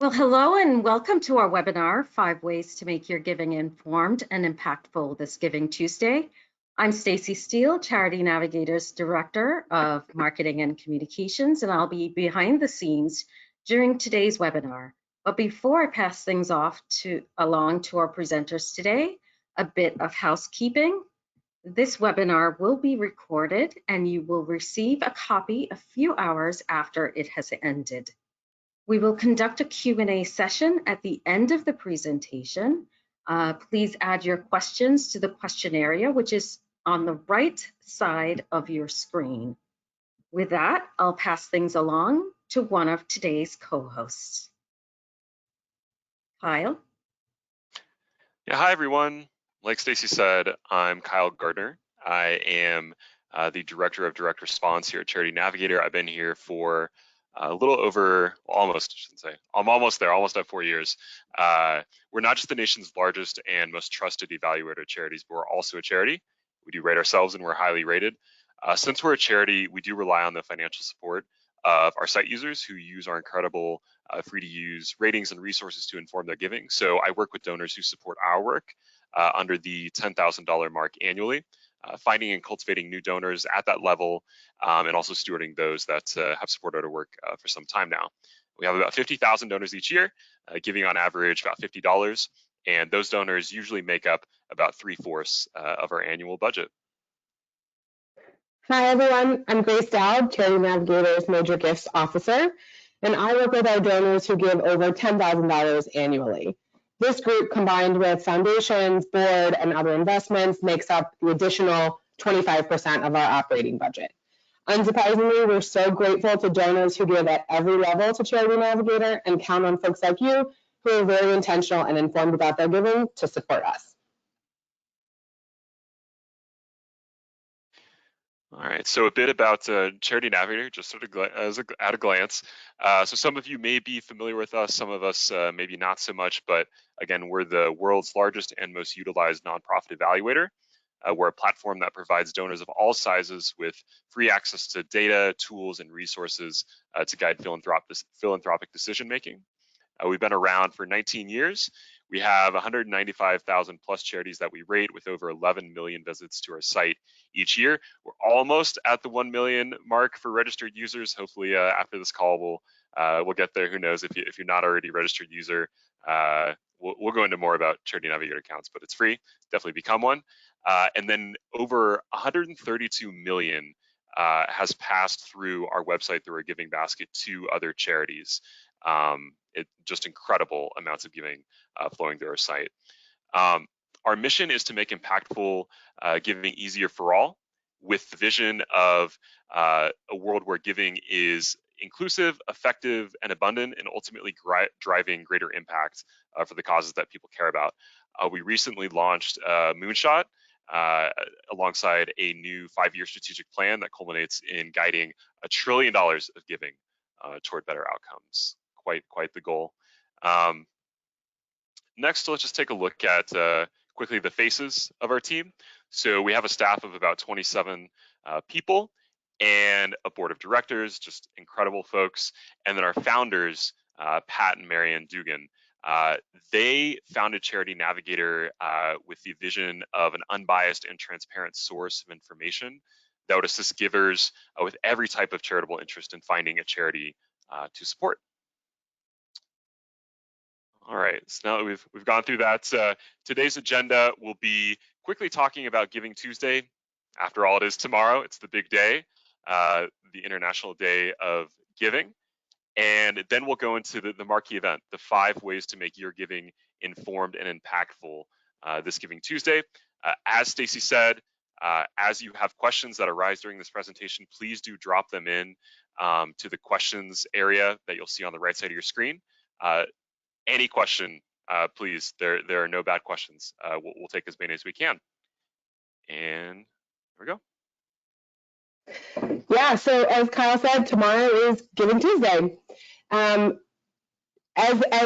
Well, hello and welcome to our webinar, 5 Ways to Make Your Giving Informed and Impactful this Giving Tuesday. I'm Stacy Steele, Charity Navigator's Director of Marketing and Communications, and I'll be behind the scenes during today's webinar. But before I pass things off along to our presenters today, a bit of housekeeping. This webinar will be recorded and you will receive a copy a few hours after it has ended. We will conduct a Q&A session at the end of the presentation. Please add your questions to the question area, which is on the right side of your screen. With that, I'll pass things along to one of today's co-hosts. Kyle? Yeah, hi everyone. Like Stacy said, I'm Kyle Gardner. I am the Director of Direct Response here at Charity Navigator. I've been here for a little over, almost, I shouldn't say, I'm almost there, almost at 4 years. We're not just the nation's largest and most trusted evaluator of charities, but we're also a charity. We do rate ourselves and we're highly rated. Since we're a charity, we do rely on the financial support of our site users who use our incredible free to use ratings and resources to inform their giving. So I work with donors who support our work under the $10,000 mark annually. Finding and cultivating new donors at that level, and also stewarding those that have supported our work for some time now. We have about 50,000 donors each year, giving on average about $50, and those donors usually make up about 3/4 of our annual budget. Hi everyone, I'm Grace Dowd, Charity Navigator's Major Gifts Officer, and I work with our donors who give over $10,000 annually. This group, combined with foundations, board, and other investments, makes up the additional 25% of our operating budget. Unsurprisingly, we're so grateful to donors who give at every level to Charity Navigator and count on folks like you who are very intentional and informed about their giving to support us. All right, so a bit about Charity Navigator, just sort of at a glance. So some of you may be familiar with us, some of us maybe not so much, but again, we're the world's largest and most utilized nonprofit evaluator. We're a platform that provides donors of all sizes with free access to data, tools, and resources to guide philanthropic decision-making. We've been around for 19 years. We have 195,000 plus charities that we rate with over 11 million visits to our site each year. We're almost at the 1 million mark for registered users. Hopefully after this call, we'll get there. Who knows, if you're not already a registered user, we'll go into more about Charity Navigator accounts, but it's free, definitely become one. And then over 132 million has passed through our website through our giving basket to other charities. Just incredible amounts of giving flowing through our site. Our mission is to make impactful giving easier for all, with the vision of a world where giving is inclusive, effective, and abundant, and ultimately driving greater impact for the causes that people care about. We recently launched Moonshot alongside a new 5-year strategic plan that culminates in guiding $1 trillion of giving toward better outcomes. Quite the goal. Next, let's just take a look at quickly the faces of our team. So we have a staff of about 27 people and a board of directors, just incredible folks. And then our founders, Pat and Marianne Dugan. They founded Charity Navigator with the vision of an unbiased and transparent source of information that would assist givers with every type of charitable interest in finding a charity to support. All right, so now that we've gone through that, today's agenda will be quickly talking about Giving Tuesday. After all, it is tomorrow. It's the big day, the International Day of Giving. And then we'll go into the marquee event, the 5 ways to make your giving informed and impactful this Giving Tuesday. As Stacy said, as you have questions that arise during this presentation, please do drop them in to the questions area that you'll see on the right side of your screen. Any question, please. There are no bad questions. We'll take as many as we can. And here we go. Yeah, so as Kyle said, tomorrow is Giving Tuesday. As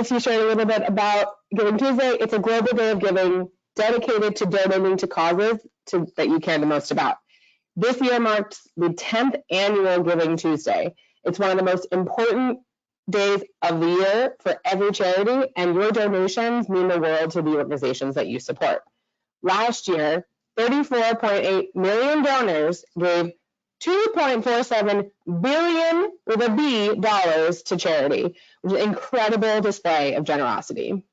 he shared a little bit about Giving Tuesday, it's a global day of giving dedicated to donating to causes that you care the most about. This year marks the 10th annual Giving Tuesday. It's one of the most important days of the year for every charity, and your donations mean the world to the organizations that you support. Last year, 34.8 million donors gave $2.47 billion with a B dollars to charity, which is an incredible display of generosity.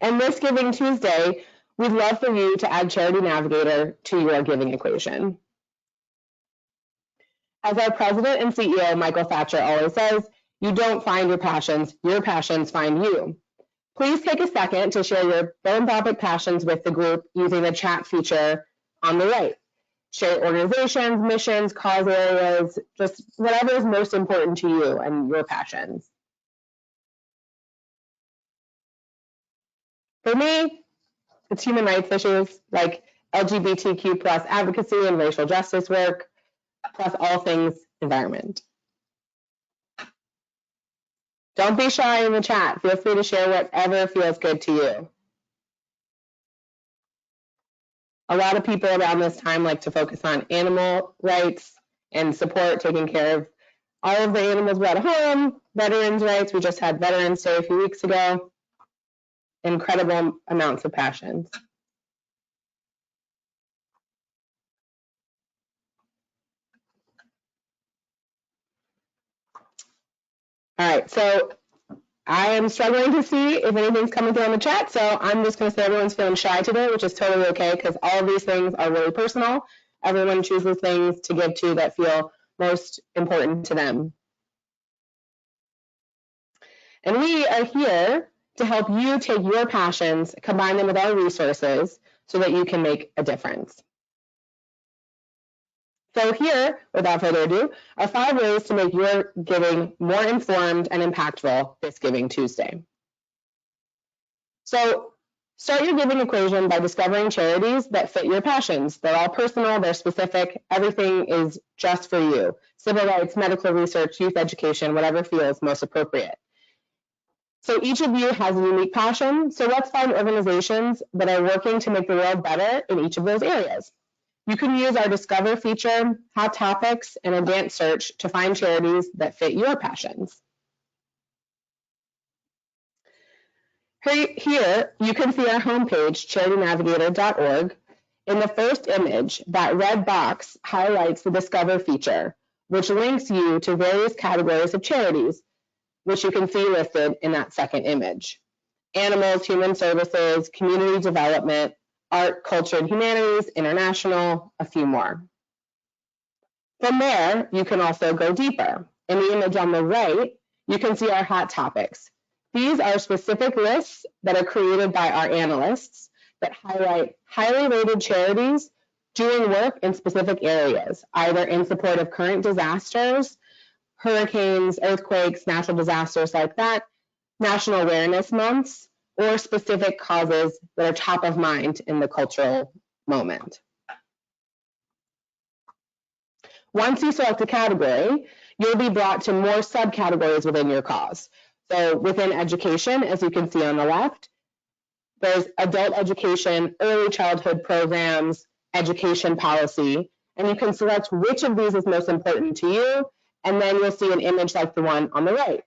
And this Giving Tuesday, we'd love for you to add Charity Navigator to your giving equation. As our president and CEO, Michael Thatcher, always says, you don't find your passions find you. Please take a second to share your philanthropic passions with the group using the chat feature on the right. Share organizations, missions, cause areas, just whatever is most important to you and your passions. For me, it's human rights issues like LGBTQ+ advocacy and racial justice work, plus all things environment. Don't be shy in the chat. Feel free to share whatever feels good to you. A lot of people around this time like to focus on animal rights and support, taking care of all of the animals we're at home, veterans' rights. We just had Veterans Day a few weeks ago. Incredible amounts of passions. All right, so I am struggling to see if anything's coming through on the chat, so I'm just going to say everyone's feeling shy today, which is totally okay because all of these things are really personal. Everyone chooses things to give to that feel most important to them. And we are here to help you take your passions, combine them with our resources so that you can make a difference. So here, without further ado, are 5 ways to make your giving more informed and impactful this Giving Tuesday. So start your giving equation by discovering charities that fit your passions. They're all personal, they're specific, everything is just for you. Civil rights, medical research, youth education, whatever feels most appropriate. So each of you has a unique passion, so let's find organizations that are working to make the world better in each of those areas. You can use our Discover feature, Hot Topics, and Advanced Search to find charities that fit your passions. Here, you can see our homepage, charitynavigator.org. In the first image, that red box highlights the Discover feature, which links you to various categories of charities, which you can see listed in that second image. Animals, human services, community development, art, culture, and humanities, international, a few more. From there, you can also go deeper. In the image on the right, you can see our hot topics. These are specific lists that are created by our analysts that highlight highly rated charities doing work in specific areas, either in support of current disasters, hurricanes, earthquakes, natural disasters like that, national awareness months, or specific causes that are top of mind in the cultural moment. Once you select a category, you'll be brought to more subcategories within your cause. So within education, as you can see on the left, there's adult education, early childhood programs, education policy, and you can select which of these is most important to you, and then you'll see an image like the one on the right,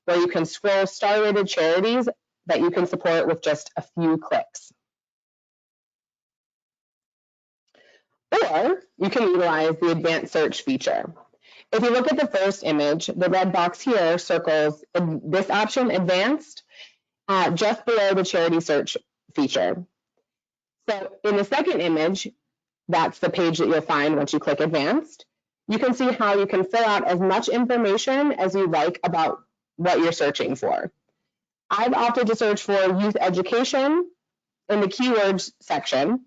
where you can scroll star-rated charities that you can support with just a few clicks. Or you can utilize the Advanced Search feature. If you look at the first image, the red box here circles this option, Advanced, just below the Charity Search feature. So in the second image, that's the page that you'll find once you click Advanced. You can see how you can fill out as much information as you like about what you're searching for. I've opted to search for youth education in the keywords section,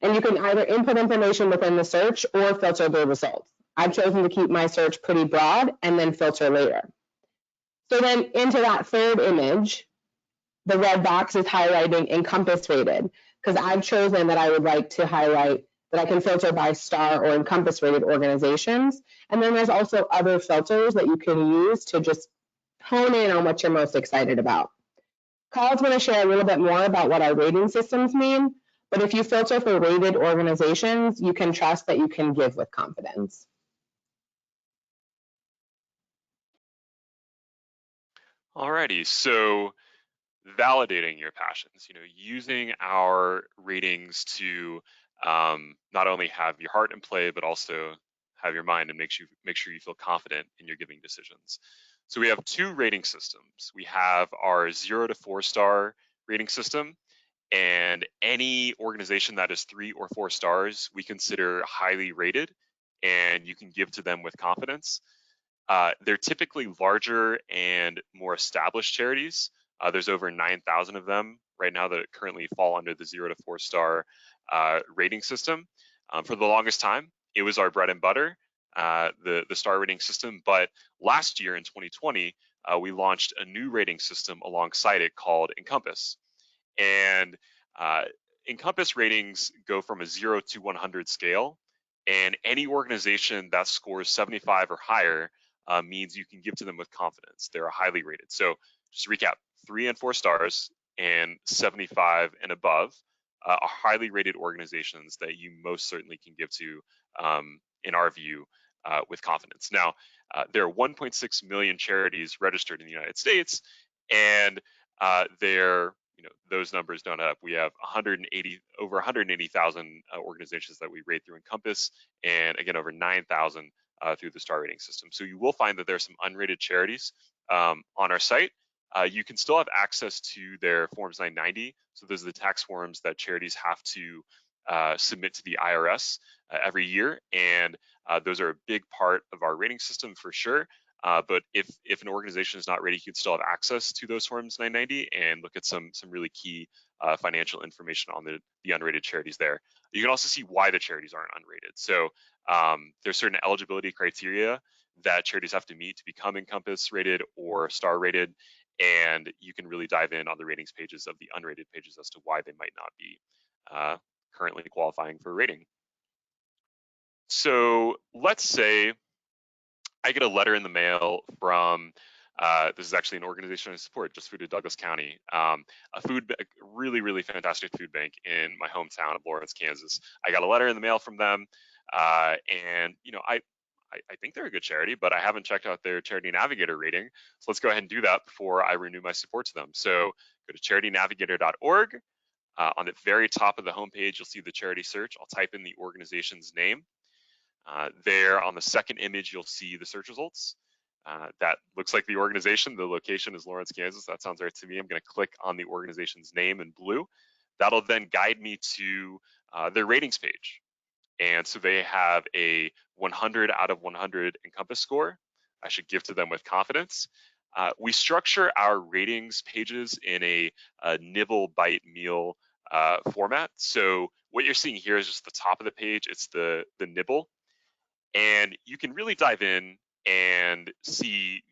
and you can either input information within the search or filter the results. I've chosen to keep my search pretty broad and then filter later. So then into that third image, the red box is highlighting Encompass rated, because I've chosen that I would like to highlight that I can filter by star or Encompass rated organizations. And then there's also other filters that you can use to just hone in on what you're most excited about. Kyle's going to share a little bit more about what our rating systems mean, but if you filter for rated organizations, you can trust that you can give with confidence. Alrighty, so validating your passions, using our ratings to not only have your heart in play, but also have your mind and make sure you feel confident in your giving decisions. So we have two rating systems. We have our 0 to 4 star rating system, and any organization that is 3 or 4 stars, we consider highly rated, and you can give to them with confidence. They're typically larger and more established charities. There's over 9,000 of them right now that currently fall under the 0 to 4 star rating system. For the longest time, it was our bread and butter, the star rating system. But last year in 2020, we launched a new rating system alongside it called Encompass. And Encompass ratings go from a 0 to 100 scale. And any organization that scores 75 or higher means you can give to them with confidence. They're highly rated. So just to recap, 3 and 4 stars and 75 and above are highly rated organizations that you most certainly can give to, in our view, with confidence. Now, there are 1.6 million charities registered in the United States, and those numbers don't add up. We have over 180,000 organizations that we rate through Encompass, and again, over 9,000 through the star rating system. So you will find that there's some unrated charities on our site. You can still have access to their Forms 990. So those are the tax forms that charities have to submit to the IRS every year, and those are a big part of our rating system for sure. But if an organization is not ready, you can still have access to those Forms 990 and look at some really key financial information on the unrated charities there. You can also see why the charities aren't unrated. So there's certain eligibility criteria that charities have to meet to become Encompass rated or star rated, and you can really dive in on the ratings pages of the unrated pages as to why they might not be currently qualifying for a rating. So let's say I get a letter in the mail from, this is actually an organization I support, Just Food of Douglas County, a really, really fantastic food bank in my hometown of Lawrence, Kansas. I got a letter in the mail from them, and I think they're a good charity, but I haven't checked out their Charity Navigator rating. So let's go ahead and do that before I renew my support to them. So go to charitynavigator.org. On the very top of the homepage, you'll see the charity search. I'll type in the organization's name. There on the second image, you'll see the search results. That looks like the organization. The location is Lawrence, Kansas. That sounds right to me. I'm going to click on the organization's name in blue. That'll then guide me to their ratings page. And so they have a 100 out of 100 Encompass score. I should give to them with confidence. We structure our ratings pages in a nibble bite meal format. So what you're seeing here is just the top of the page. It's the nibble. And you can really dive in and see,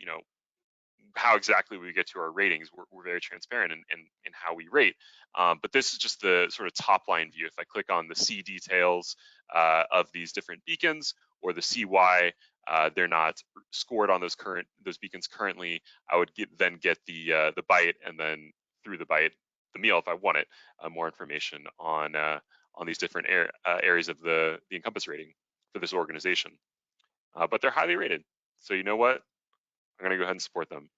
how exactly we get to our ratings. We're very transparent in how we rate. But this is just the sort of top line view. If I click on the C details of these different beacons, or the CY, they're not scored on those beacons currently, I would then get the bite, and then through the bite, the meal if I want it, more information on these different areas of the Encompass rating for this organization. But they're highly rated. So you know what? I'm gonna go ahead and support them.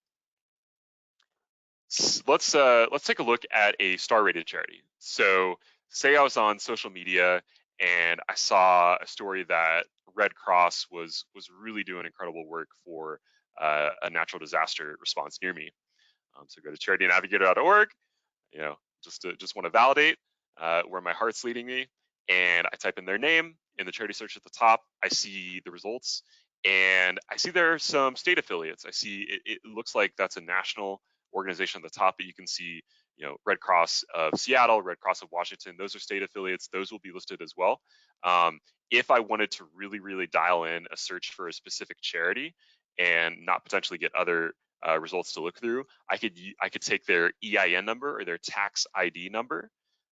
Let's take a look at a star rated charity. So say I was on social media and I saw a story that Red Cross was really doing incredible work for a natural disaster response near me. So go to charitynavigator.org, just want to validate where my heart's leading me, and I type in their name in the charity search at the top. I see the results, and I see there are some state affiliates. I see it looks like that's a national organization at the top, but you can see, Red Cross of Seattle, Red Cross of Washington, those are state affiliates. Those will be listed as well. If I wanted to really, really dial in a search for a specific charity and not potentially get other results to look through, I could take their EIN number or their tax ID number.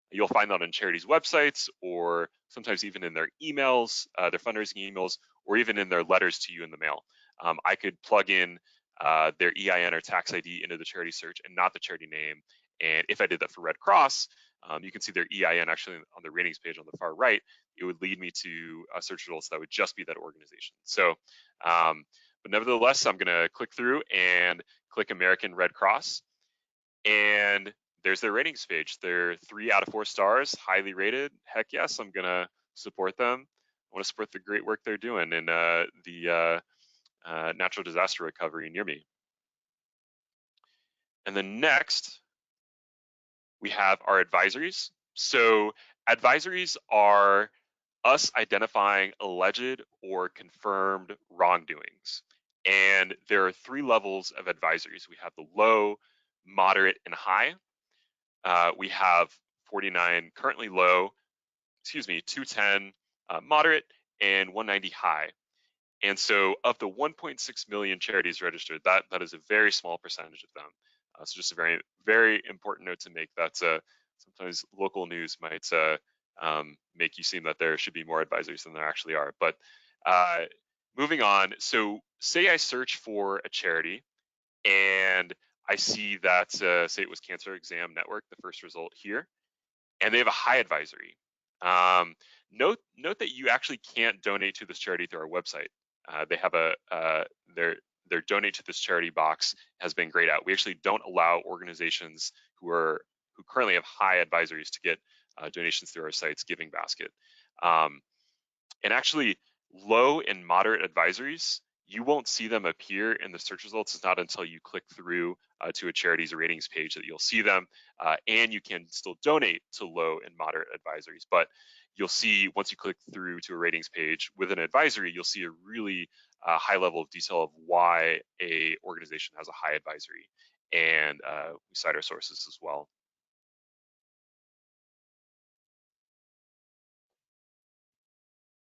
You'll find that on charities' websites, or sometimes even in their emails, their fundraising emails, or even in their letters to you in the mail. I could plug in their EIN or tax ID into the charity search and not the charity name. And if I did that for Red Cross, you can see their EIN actually on the ratings page on the far right. It would lead me to search results that would just be that organization. So, but nevertheless, I'm going to click through and click American Red Cross, and there's their ratings page. They're 3 out of 4 stars, highly rated. Heck yes, I'm gonna support them. I want to support the great work they're doing in the natural disaster recovery near me. And then next, we have our advisories. So advisories are us identifying alleged or confirmed wrongdoings. And there are 3 levels of advisories. We have the low, moderate, and high. We have 49 currently low, 210 moderate, and 190 high. And so of the 1.6 million charities registered, that is a very small percentage of them. So just a very, very important note to make. That's sometimes local news might make you seem that there should be more advisories than there actually are. But moving on, so say I search for a charity and I see that, say it was Cancer Exam Network, the first result here, and they have a high advisory. Note that you actually can't donate to this charity through our website. They have their donate to this charity box has been grayed out. We actually don't allow organizations who currently have high advisories to get donations through our site's Giving Basket. And actually, low and moderate advisories, you won't see them appear in the search results. It's not until you click through to a charity's ratings page that you'll see them, and you can still donate to low and moderate advisories. But you'll see once you click through to a ratings page with an advisory, you'll see a really high level of detail of why a organization has a high advisory, and we cite our sources as well.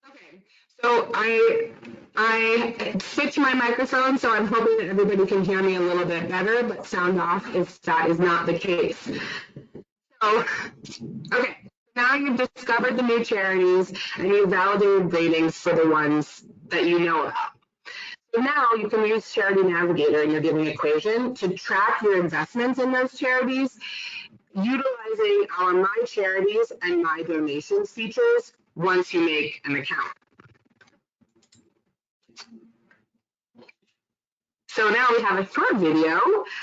Okay, so I switched my microphone, so I'm hoping that everybody can hear me a little bit better, but sound off if that is not the case. So, okay, now you've discovered the new charities and you've validated ratings for the ones that you know about. So now you can use Charity Navigator in your giving equation to track your investments in those charities, utilizing our My Charities and My Donations features once you make an account. So now we have a short video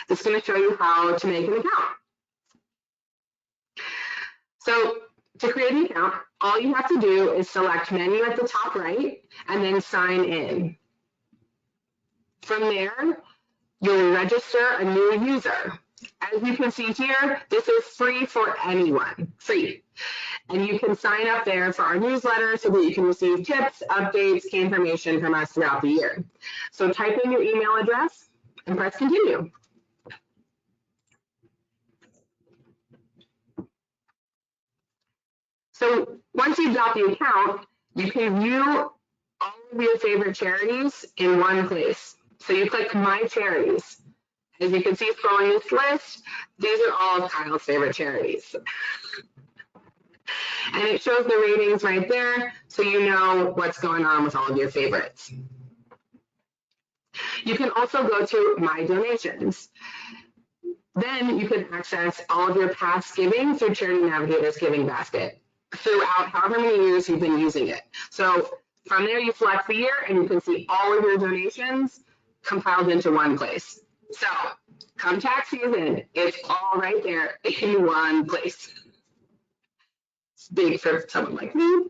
that's going to show you how to make an account. So to create an account, all you have to do is select menu at the top right and then sign in. From there, you'll register a new user. As you can see here, this is free for anyone, free. And you can sign up there for our newsletter so that you can receive tips, updates, key information from us throughout the year. So type in your email address and press continue. So once you've got the account, you can view all of your favorite charities in one place. So you click My Charities. As you can see scrolling this list, these are all of Kyle's favorite charities. And it shows the ratings right there, so you know what's going on with all of your favorites. You can also go to My Donations. Then you can access all of your past giving through Charity Navigator's Giving Basket throughout however many years you've been using it. So from there, you select the year and you can see all of your donations compiled into one place. So come tax season, it's all right there in one place. It's big for someone like me.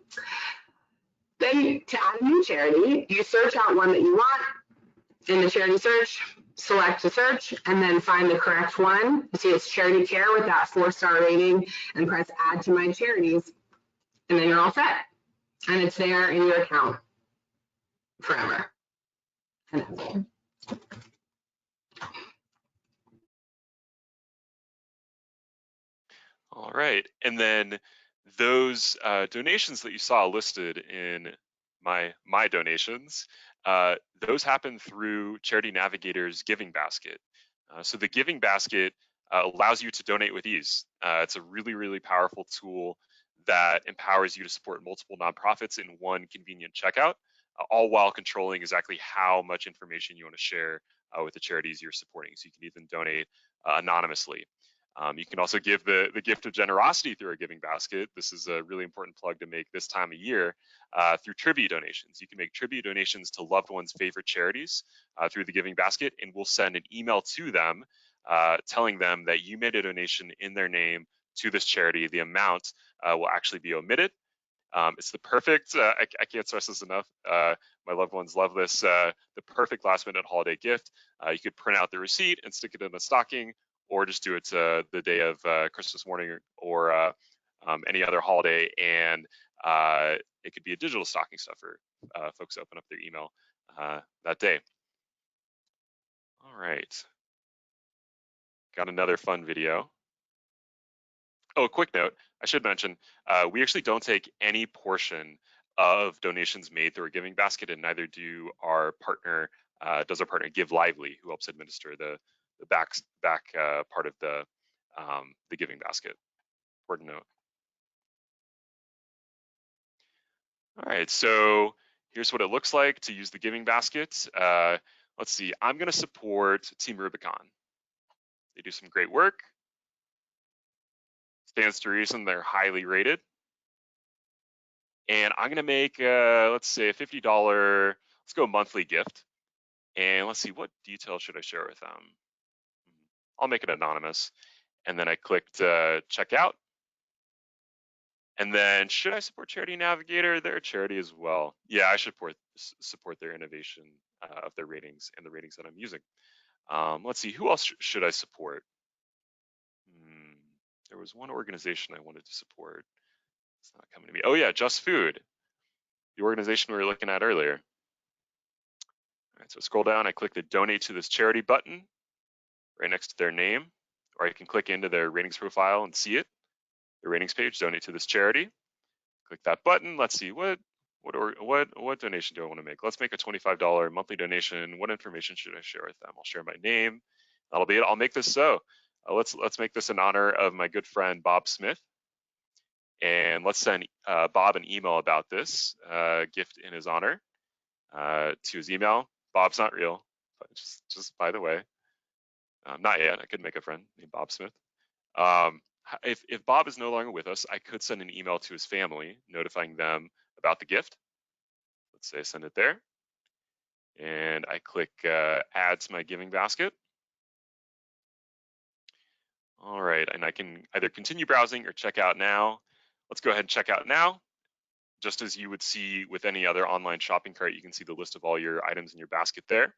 Then to add a new charity, you search out one that you want in the charity search, select the search, and then find the correct one. You see it's Charity Care with that 4-star rating, and press Add to My Charities, and then you're all set. And it's there in your account forever and ever. All right, and then those donations that you saw listed in my donations, those happen through Charity Navigator's Giving Basket. So the Giving Basket allows you to donate with ease. It's a really, really powerful tool that empowers you to support multiple nonprofits in one convenient checkout, all while controlling exactly how much information you want to share with the charities you're supporting. So you can even donate anonymously. You can also give the gift of generosity through our giving basket. This is a really important plug to make this time of year through tribute donations. You can make tribute donations to loved ones' favorite charities through the giving basket, and we'll send an email to them telling them that you made a donation in their name to this charity. The amount will actually be omitted. It's the perfect, I can't stress this enough, my loved ones love this, the perfect last minute holiday gift. You could print out the receipt and stick it in a stocking, or just do it the day of Christmas morning or any other holiday, and it could be a digital stocking stuffer. Folks open up their email that day. All right, got another fun video. Oh, a quick note, I should mention, we actually don't take any portion of donations made through a giving basket, and neither do our partner, does our partner Give Lively, who helps administer the back part of the giving basket. Important note. All right, so here's what it looks like to use the giving basket. Let's see, I'm gonna support Team Rubicon. They do some great work. Stands to reason they're highly rated. And I'm gonna make, let's say a $50, let's go monthly gift. And let's see, what details should I share with them? I'll make it anonymous. And then I clicked check out. And then should I support Charity Navigator? They're a charity as well. Yeah, I should support their innovation of their ratings and the ratings that I'm using. Let's see, who else should I support? There was one organization I wanted to support. It's not coming to me. Oh yeah, Just Food, the organization we were looking at earlier. All right, so scroll down, I click the donate to this charity button right next to their name, or I can click into their ratings profile and see it. The ratings page, donate to this charity. Click that button. Let's see, what donation do I want to make? Let's make a $25 monthly donation. What information should I share with them? I'll share my name. That'll be it. I'll make this so. Let's make this in honor of my good friend Bob Smith, and let's send Bob an email about this gift in his honor to his email. Bob's not real, but just by the way, not yet. I could make a friend named Bob Smith. If Bob is no longer with us, I could send an email to his family notifying them about the gift. Let's say I send it there, and I click add to my giving basket. All right, and I can either continue browsing or check out now. Let's go ahead and check out now. Just as you would see with any other online shopping cart, you can see the list of all your items in your basket there.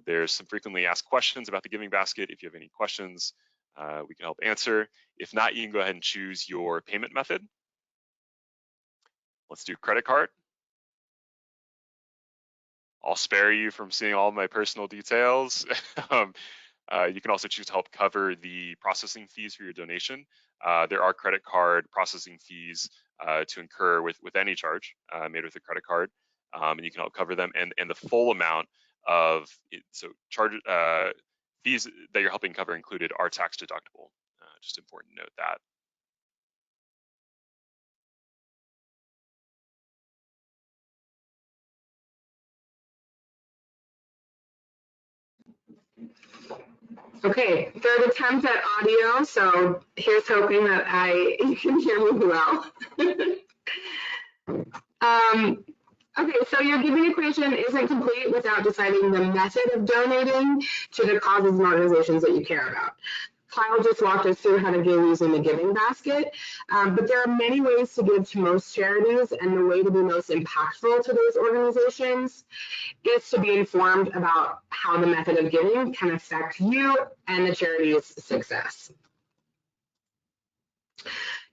There's some frequently asked questions about the giving basket. If you have any questions, we can help answer. If not, you can go ahead and choose your payment method. Let's do credit card. I'll spare you from seeing all my personal details. You can also choose to help cover the processing fees for your donation. There are credit card processing fees to incur with any charge made with a credit card, and you can help cover them. And the full amount of fees that you're helping cover included are tax deductible. Just important to note that. Okay, third attempt at audio, so here's hoping that you can hear me well. Okay, so your giving equation isn't complete without deciding the method of donating to the causes and organizations that you care about. Kyle just walked us through how to give using the giving basket, but there are many ways to give to most charities, and the way to be most impactful to those organizations is to be informed about how the method of giving can affect you and the charity's success.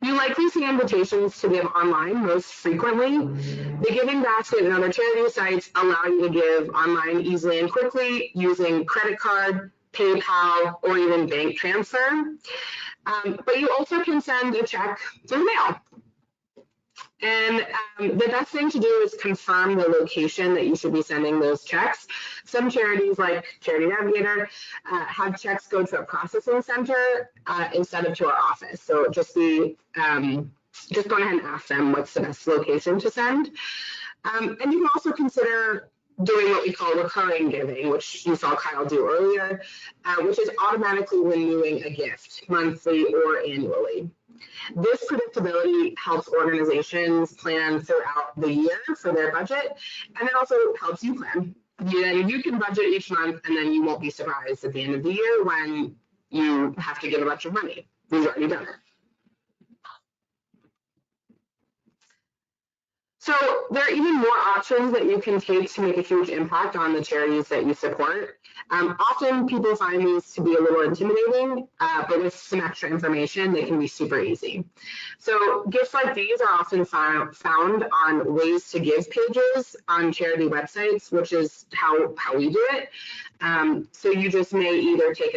You likely see invitations to give online most frequently. The Giving Basket and other charity sites allow you to give online easily and quickly using credit card, PayPal, or even bank transfer. But you also can send a check through mail. And the best thing to do is confirm the location that you should be sending those checks. Some charities like Charity Navigator have checks go to a processing center instead of to our office. So just go ahead and ask them what's the best location to send. And you can also consider doing what we call recurring giving, which you saw Kyle do earlier, which is automatically renewing a gift monthly or annually. This predictability helps organizations plan throughout the year for their budget, and it also helps you plan. You can budget each month, and then you won't be surprised at the end of the year when you have to give a bunch of money. You've already done it. So there are even more options that you can take to make a huge impact on the charities that you support. Often people find these to be a little intimidating, but with some extra information, they can be super easy. So gifts like these are often found on ways to give pages on charity websites, which is how we do it. So you just may either take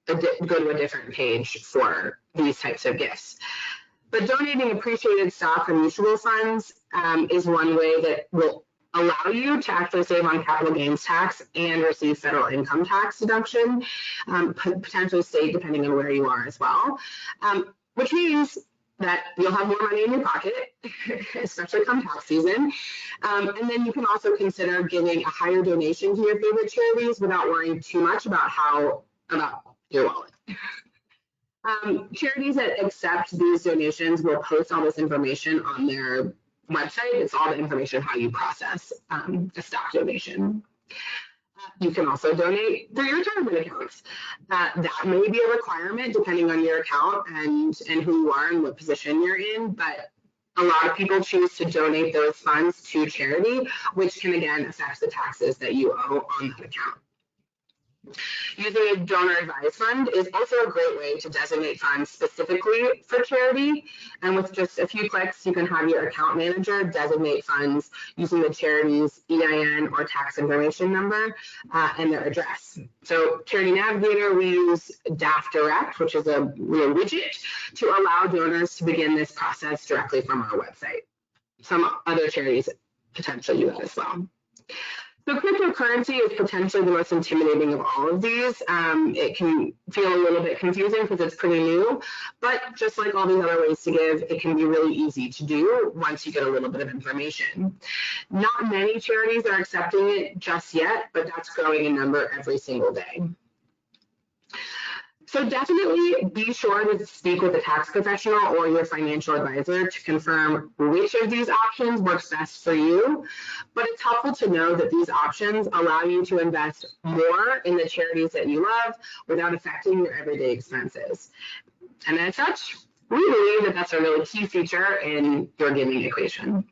go to a different page for these types of gifts. But donating appreciated stock or mutual funds is one way that will allow you to actually save on capital gains tax and receive federal income tax deduction, potentially state depending on where you are as well, which means that you'll have more money in your pocket, especially come tax season. And then you can also consider giving a higher donation to your favorite charities without worrying too much about your wallet. Charities that accept these donations will post all this information on their website. It's all the information how you process a stock donation. You can also donate through your retirement accounts. That may be a requirement depending on your account and who you are and what position you're in, but a lot of people choose to donate those funds to charity, which can again affect the taxes that you owe on that account. Using a donor advised fund is also a great way to designate funds specifically for charity. And with just a few clicks, you can have your account manager designate funds using the charity's EIN or tax information number and their address. So Charity Navigator, we use DAF Direct, which is a widget to allow donors to begin this process directly from our website. Some other charities potentially do that as well. So cryptocurrency is potentially the most intimidating of all of these. It can feel a little bit confusing because it's pretty new, but just like all these other ways to give, it can be really easy to do once you get a little bit of information. Not many charities are accepting it just yet, but that's growing in number every single day. So definitely be sure to speak with a tax professional or your financial advisor to confirm which of these options works best for you. But it's helpful to know that these options allow you to invest more in the charities that you love without affecting your everyday expenses. And as such, we believe that that's a really key feature in your giving equation.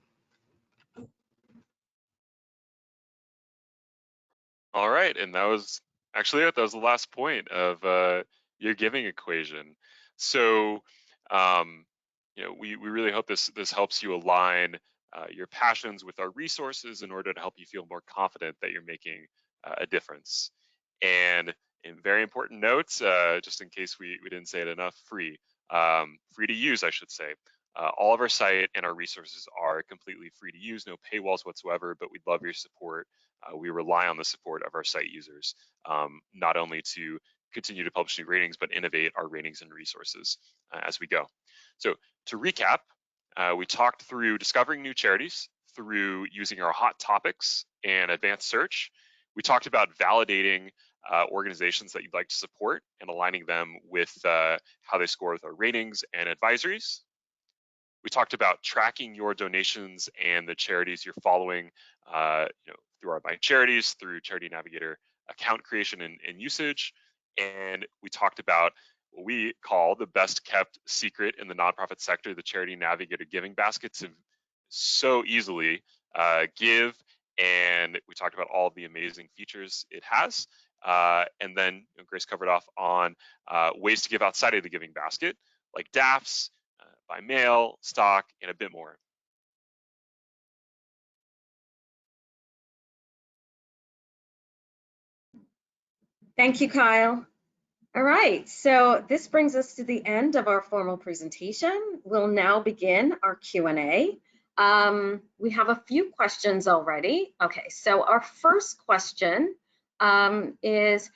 All right, and that was actually it. That was the last point of your giving equation. So, we really hope this helps you align your passions with our resources in order to help you feel more confident that you're making a difference. And in very important notes, just in case we didn't say it enough, free to use, I should say. All of our site and our resources are completely free to use, no paywalls whatsoever, but we'd love your support. We rely on the support of our site users, not only to continue to publish new ratings, but innovate our ratings and resources as we go. So to recap, we talked through discovering new charities through using our hot topics and advanced search. We talked about validating organizations that you'd like to support and aligning them with how they score with our ratings and advisories. We talked about tracking your donations and the charities you're following through our My Charities, through Charity Navigator account creation and usage. And we talked about what we call the best kept secret in the nonprofit sector, the Charity Navigator giving basket, to so easily give. And we talked about all the amazing features it has. And then Grace covered off on ways to give outside of the giving basket, like DAFs, by mail, stock, and a bit more. Thank you, Kyle. All right, so this brings us to the end of our formal presentation. We'll now begin our Q&A. We have a few questions already. Okay, so our first question is,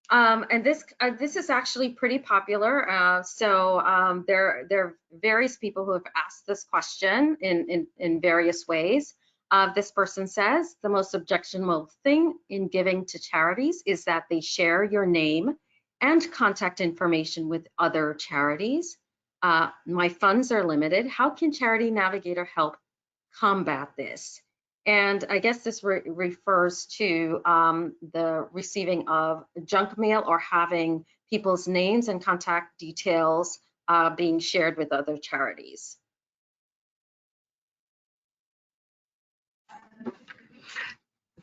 and this is actually pretty popular. There are various people who have asked this question in various ways. This person says the most objectionable thing in giving to charities is that they share your name and contact information with other charities. My funds are limited. How can Charity Navigator help combat this? And I guess this refers to the receiving of junk mail or having people's names and contact details being shared with other charities.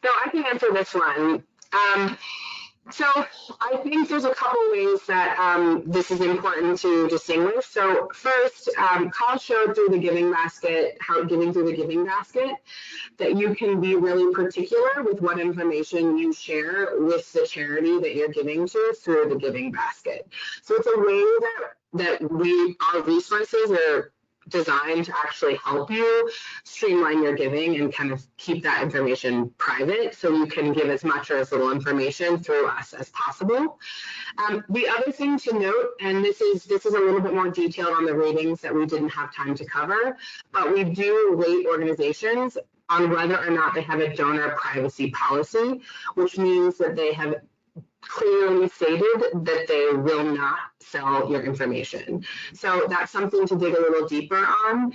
So I can answer this one. So I think there's a couple ways that this is important to distinguish. So first, Kyle showed through the Giving Basket, how giving through the Giving Basket, that you can be really particular with what information you share with the charity that you're giving to through the Giving Basket. So it's a way that our resources are designed to actually help you streamline your giving and kind of keep that information private so you can give as much or as little information through us as possible. The other thing to note, and this is a little bit more detailed on the ratings that we didn't have time to cover, but we do rate organizations on whether or not they have a donor privacy policy, which means that they have clearly stated that they will not sell your information. So that's something to dig a little deeper on.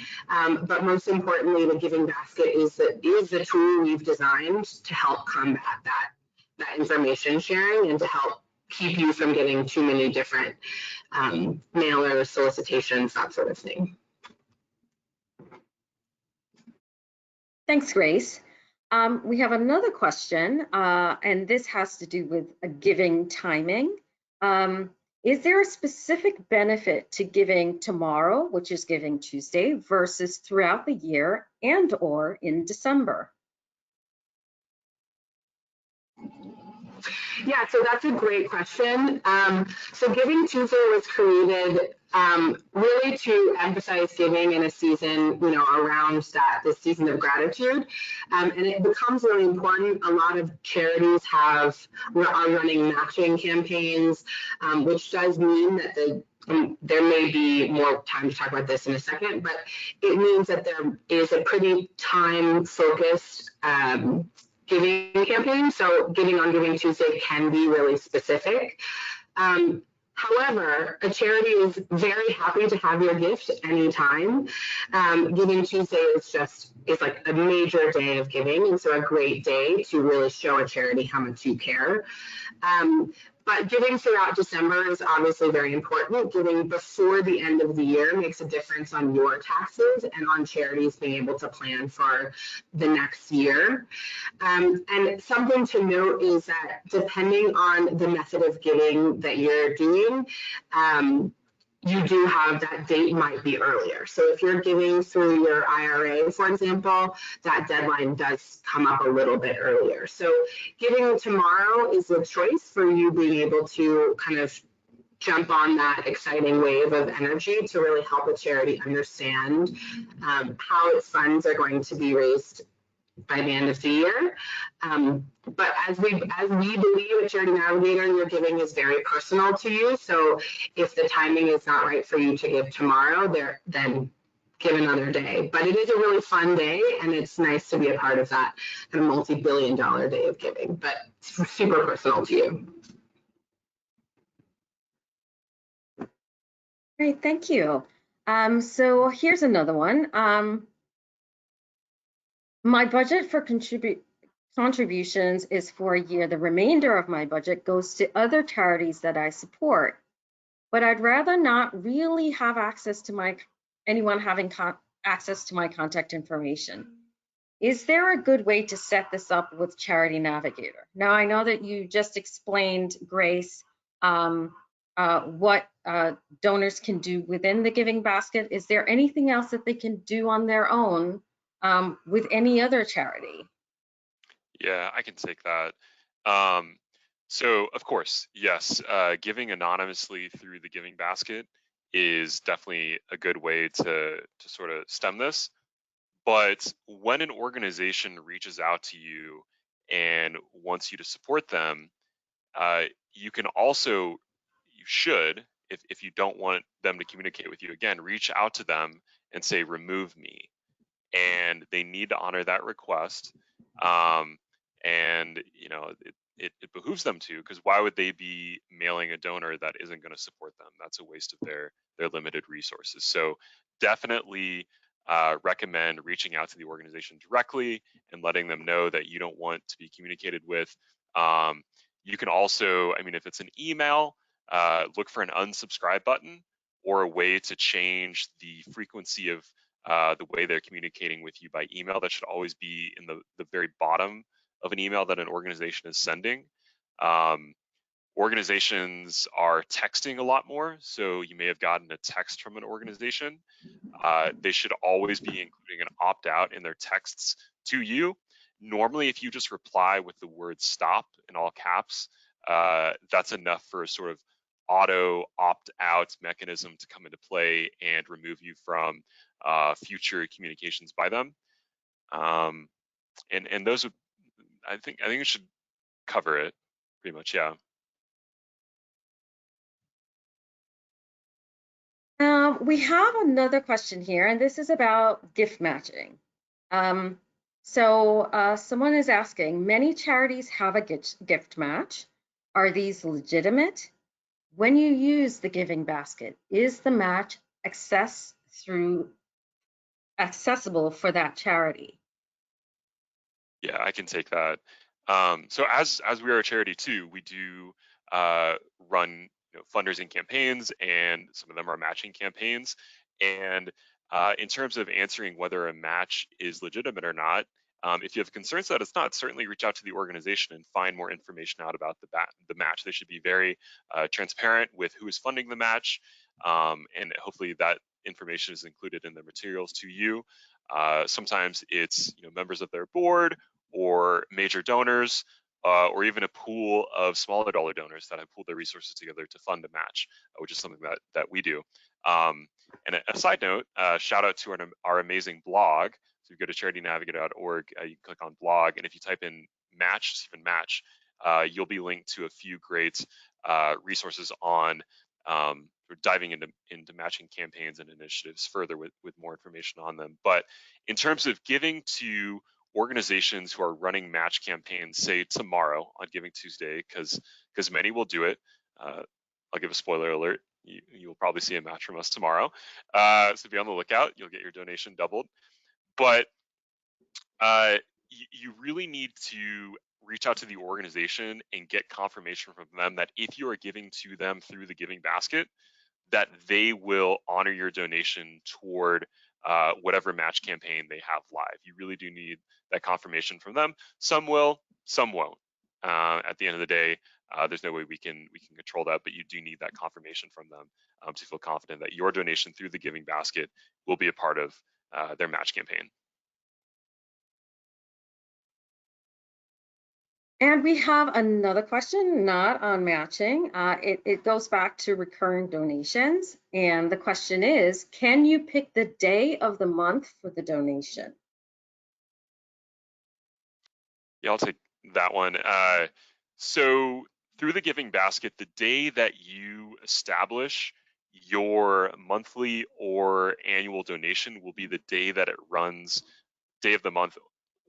But most importantly, the Giving Basket is the tool we've designed to help combat that information sharing and to help keep you from getting too many different mailers, solicitations, that sort of thing. Thanks, Grace. We have another question, and this has to do with giving timing. Is there a specific benefit to giving tomorrow, which is Giving Tuesday, versus throughout the year and or in December? Yeah, so that's a great question. So Giving Tuesday was created really to emphasize giving in a season, around this season of gratitude. And it becomes really important. A lot of charities are running matching campaigns, which does mean that there may be more time to talk about this in a second, but it means that there is a pretty time-focused giving campaign. So giving on Giving Tuesday can be really specific. However, a charity is very happy to have your gift anytime. Giving Tuesday is like a major day of giving, and so a great day to really show a charity how much you care. But giving throughout December is obviously very important. Giving before the end of the year makes a difference on your taxes and on charities being able to plan for the next year. And something to note is that depending on the method of giving that you're doing, you do have that date might be earlier. So if you're giving through your IRA, for example, that deadline does come up a little bit earlier. So giving tomorrow is a choice for you being able to kind of jump on that exciting wave of energy to really help a charity understand how its funds are going to be raised by the end of the year. But as we believe at Charity Navigator, your giving is very personal to you. So if the timing is not right for you to give tomorrow, then give another day. But it is a really fun day, and it's nice to be a part of that kind of multi-billion-dollar day of giving. But it's super personal to you. Great, thank you. So here's another one. My budget for contributions is for a year. The remainder of my budget goes to other charities that I support, but I'd rather not really have access to anyone having access to my contact information. Is there a good way to set this up with Charity Navigator? Now, I know that you just explained, Grace, what donors can do within the Giving Basket. Is there anything else that they can do on their own with any other charity? Yeah, I can take that. So of course, yes, giving anonymously through the Giving Basket is definitely a good way to sort of stem this. But when an organization reaches out to you and wants you to support them, you should, if you don't want them to communicate with you again, reach out to them and say, remove me. and they need to honor that request. And it behooves them to, because why would they be mailing a donor that isn't going to support them? That's a waste of their limited resources. So definitely recommend reaching out to the organization directly and letting them know that you don't want to be communicated with. You can also, I mean, if it's an email, look for an unsubscribe button or a way to change the frequency of the way they're communicating with you by email. That should always be in the very bottom of an email that an organization is sending. Organizations are texting a lot more, so you may have gotten a text from an organization. They should always be including an opt-out in their texts to you. Normally, if you just reply with the word stop in all caps, that's enough for a sort of auto opt-out mechanism to come into play and remove you from future communications by them. And those would, I think it should cover it pretty much, yeah. We have another question here, and this is about gift matching. Someone is asking, many charities have a gift match. Are these legitimate? When you use the giving basket, is the match accessible for that charity? Yeah, I can take that. So as we are a charity too, we do run fundraising campaigns, and some of them are matching campaigns. And in terms of answering whether a match is legitimate or not, if you have concerns that it's not, certainly reach out to the organization and find more information out about the match. They should be very transparent with who is funding the match, and hopefully that information is included in the materials to you. Sometimes it's members of their board or major donors, or even a pool of smaller dollar donors that have pooled their resources together to fund a match, which is something that we do. And a side note, shout out to our amazing blog. So you go to charitynavigator.org, you can click on blog, and if you type in match, Stephen Match, you'll be linked to a few great resources on diving into matching campaigns and initiatives further with more information on them. But in terms of giving to organizations who are running match campaigns, say tomorrow on GivingTuesday, because many will do it. I'll give a spoiler alert. You'll probably see a match from us tomorrow. So be on the lookout. You'll get your donation doubled. But you really need to reach out to the organization and get confirmation from them that if you are giving to them through the giving basket, that they will honor your donation toward whatever match campaign they have live. You really do need that confirmation from them. Some will, some won't. At the end of the day, there's no way we can control that, but you do need that confirmation from them to feel confident that your donation through the giving basket will be a part of their match campaign. And we have another question, not on matching. It goes back to recurring donations. And the question is, can you pick the day of the month for the donation? Yeah, I'll take that one. So through the giving basket, the day that you establish your monthly or annual donation will be the day that it runs, day of the month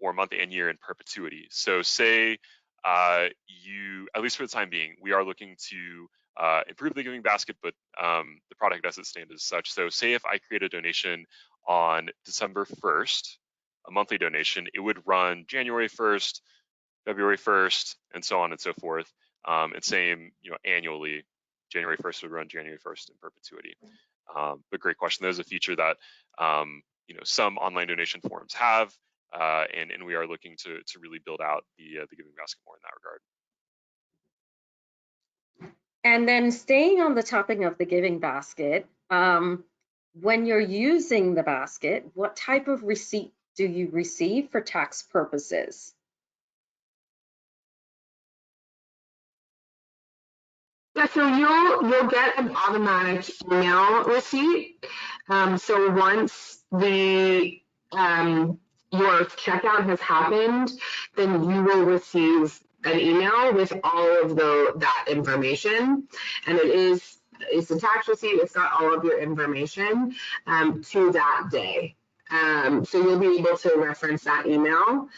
or month and year in perpetuity. So say you, at least for the time being, we are looking to improve the giving basket, but the product doesn't stand as such. So say if I create a donation on December 1st, a monthly donation, it would run January 1st, February 1st, and so on and so forth. And same, annually, January 1st would run January 1st in perpetuity. But great question. There's a feature that some online donation forums have, and we are looking to really build out the giving basket more in that regard. And then staying on the topic of the giving basket, when you're using the basket, what type of receipt do you receive for tax purposes? Yeah, so you'll get an automatic email receipt. So once your checkout has happened, then you will receive an email with all of that information, and it's a tax receipt. It's got all of your information to that day. So you'll be able to reference that email.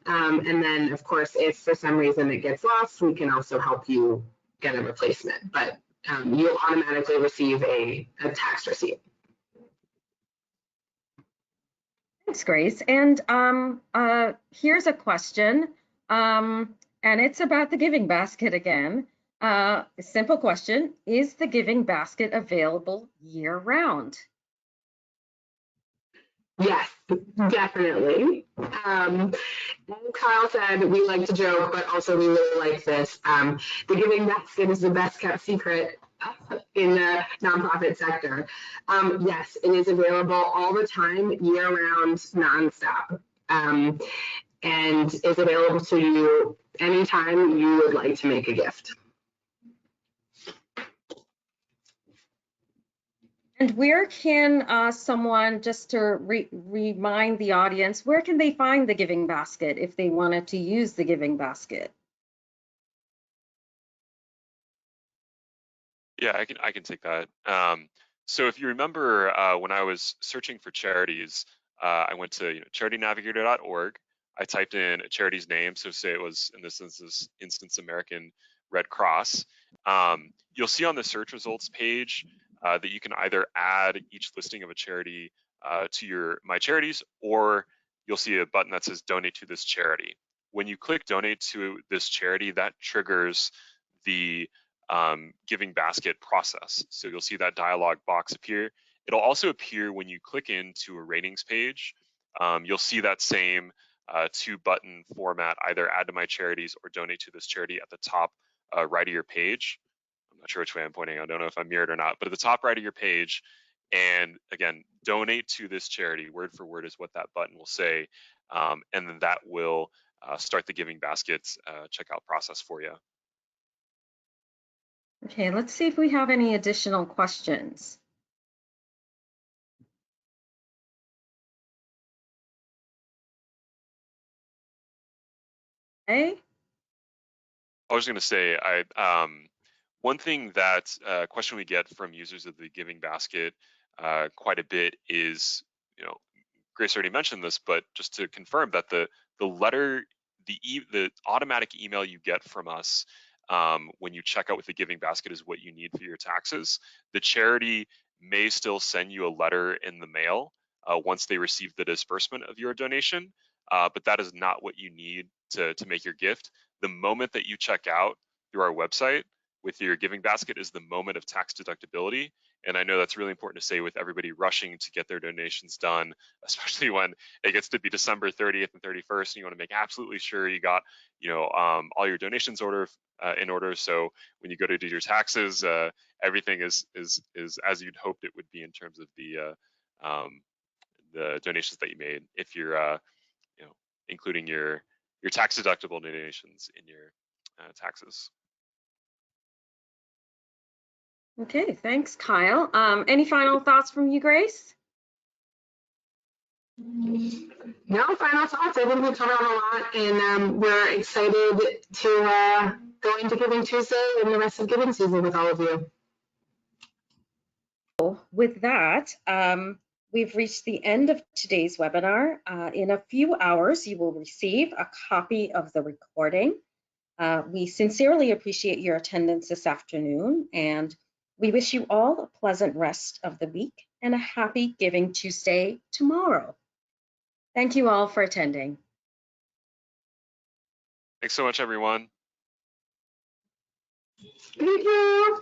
And then, of course, if for some reason it gets lost, we can also help you get a replacement. But you'll automatically receive a tax receipt. Thanks, Grace. And here's a question, and it's about the Giving Basket again. A simple question: is the Giving Basket available year-round? Yes, definitely. As Kyle said, we like to joke, but also we really like this. The Giving Basket is the best kept secret in the nonprofit sector. Yes, it is available all the time, year-round, nonstop, and is available to you anytime you would like to make a gift. And where can someone, just to remind the audience, where can they find the Giving Basket if they wanted to use the Giving Basket? Yeah, I can take that. So if you remember, when I was searching for charities, I went to charitynavigator.org. I typed in a charity's name, so say it was in this instance American Red Cross. You'll see on the search results page that you can either add each listing of a charity to your My Charities, or you'll see a button that says Donate to this charity. When you click Donate to this charity, that triggers the Giving Basket process. So you'll see that dialog box appear. It'll also appear when you click into a ratings page. You'll see that same 2-button format, either Add to My Charities or Donate to this charity at the top right of your page. I'm not sure which way I'm pointing. I don't know if I'm mirrored or not, but at the top right of your page, and again, Donate to this charity, word for word is what that button will say, and then that will start the Giving Basket checkout process for you. Okay, let's see if we have any additional questions. Okay. I was going to say, one thing that question we get from users of the Giving Basket quite a bit is, Grace already mentioned this, but just to confirm that the letter, the automatic email you get from us when you check out with the Giving Basket is what you need for your taxes. The charity may still send you a letter in the mail once they receive the disbursement of your donation, but that is not what you need to make your gift. The moment that you check out through our website with your Giving Basket is the moment of tax deductibility. And I know that's really important to say with everybody rushing to get their donations done, especially when it gets to be December 30th and 31st, and you want to make absolutely sure you got, all your donations in order. So when you go to do your taxes, everything is as you'd hoped it would be in terms of the donations that you made, if you're, including your tax deductible donations in your taxes. Okay, thanks, Kyle. Any final thoughts from you, Grace? No final thoughts. I think we covered a lot, and we're excited to go into Giving Tuesday and the rest of giving season with all of you. With that, we've reached the end of today's webinar. In a few hours, you will receive a copy of the recording. We sincerely appreciate your attendance this afternoon, and we wish you all a pleasant rest of the week and a happy Giving Tuesday tomorrow. Thank you all for attending. Thanks so much, everyone. Thank you.